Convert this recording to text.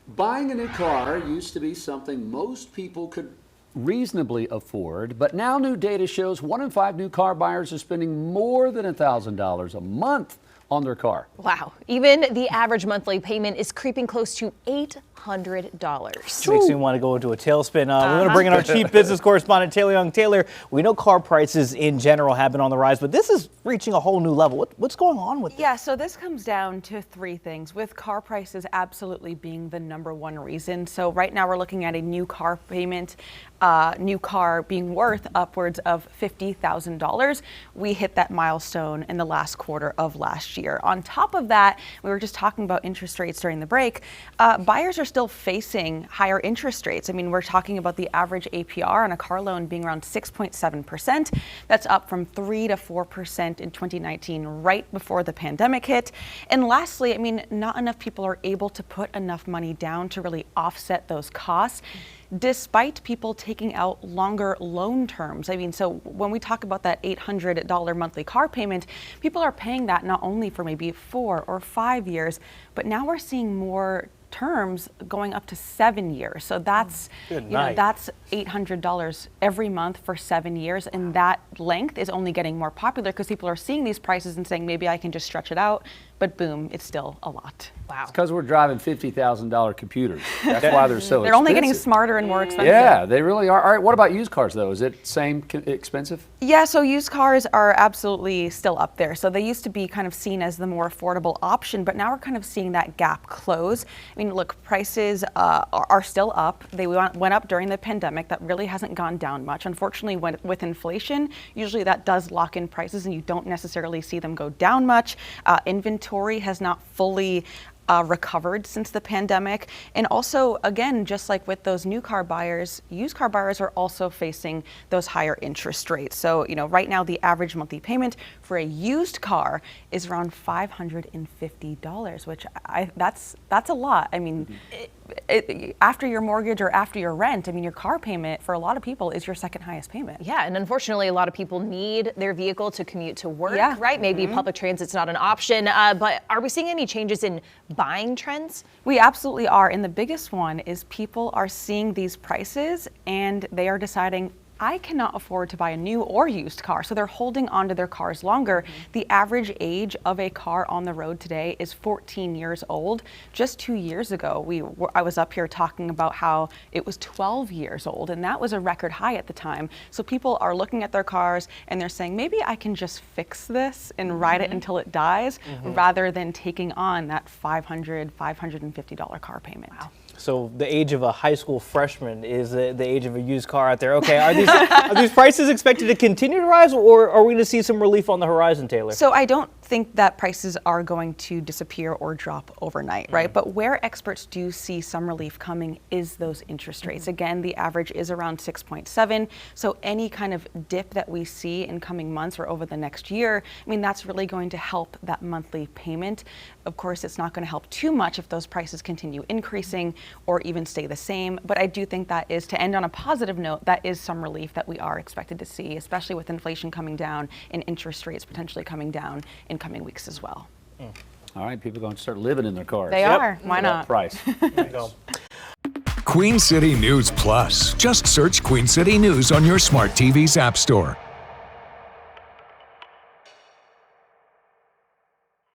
Buying a new car used to be something most people could reasonably afford, but now new data shows 1 in 5 new car buyers are spending more than $1,000 a month on their car. Wow. Even the average monthly payment is creeping close to $800. Makes me want to go into a tailspin. We're going to bring in our chief business correspondent, Taylor Young. Taylor, we know car prices in general have been on the rise, but this is reaching a whole new level. What's going on with this? Yeah, so this comes down to 3 things, with car prices absolutely being the #1 reason. So right now we're looking at a new car payment, new car being worth upwards of $50,000. We hit that milestone in the last quarter of last year. On top of that, we were just talking about interest rates during the break. Buyers are still facing higher interest rates. I mean, we're talking about the average APR on a car loan being around 6.7%. That's up from 3 to 4% in 2019, right before the pandemic hit. And lastly, I mean, not enough people are able to put enough money down to really offset those costs, despite people taking out longer loan terms. I mean, so when we talk about that $800 monthly car payment, people are paying that not only for maybe 4 or 5 years, but now we're seeing more terms going up to 7 years. So that's, that's $800 every month for 7 years. And that length is only getting more popular because people are seeing these prices and saying, maybe I can just stretch it out. But boom, it's still a lot. Wow. It's because we're driving $50,000 computers. That's why they're so expensive. They're only getting smarter and more expensive. Yeah, they really are. All right, what about used cars, though? Is it same expensive? Yeah, so used cars are absolutely still up there. So they used to be kind of seen as the more affordable option, but now we're kind of seeing that gap close. I mean, look, prices are still up. They went up during the pandemic. That really hasn't gone down much. Unfortunately, with inflation, usually that does lock in prices and you don't necessarily see them go down much. Inventory has not fully recovered since the pandemic. And also, again, just like with those new car buyers, used car buyers are also facing those higher interest rates. So, right now the average monthly payment for a used car is around $550, which that's a lot. I mean, after your mortgage or after your rent, I mean, your car payment for a lot of people is your second highest payment. Yeah, and unfortunately, a lot of people need their vehicle to commute to work, Yeah. right? Maybe public transit's not an option, but are we seeing any changes in buying trends? We absolutely are, and the biggest one is people are seeing these prices and they are deciding, I cannot afford to buy a new or used car, so they're holding onto their cars longer. The average age of a car on the road today is 14 years old. Just 2 years ago, I was up here talking about how it was 12 years old, and that was a record high at the time. So people are looking at their cars and they're saying, maybe I can just fix this and ride it until it dies, rather than taking on that $500, $550 car payment. Wow. So the age of a high school freshman is the age of a used car out there. Okay, are these prices expected to continue to rise, or are we going to see some relief on the horizon, Taylor? So I don't think that prices are going to disappear or drop overnight, right? But where experts do see some relief coming is those interest rates. Again, the average is around 6.7. So any kind of dip that we see in coming months or over the next year, I mean, that's really going to help that monthly payment. Of course, it's not going to help too much if those prices continue increasing or even stay the same. But I do think that is, to end on a positive note, that is some relief that we are expected to see, especially with inflation coming down and interest rates potentially coming down in coming weeks as well. All right, people are going to start living in their cars. They are. Why For that not? price. There you go. Queen City News Plus. Just search Queen City News on your smart TV's app store.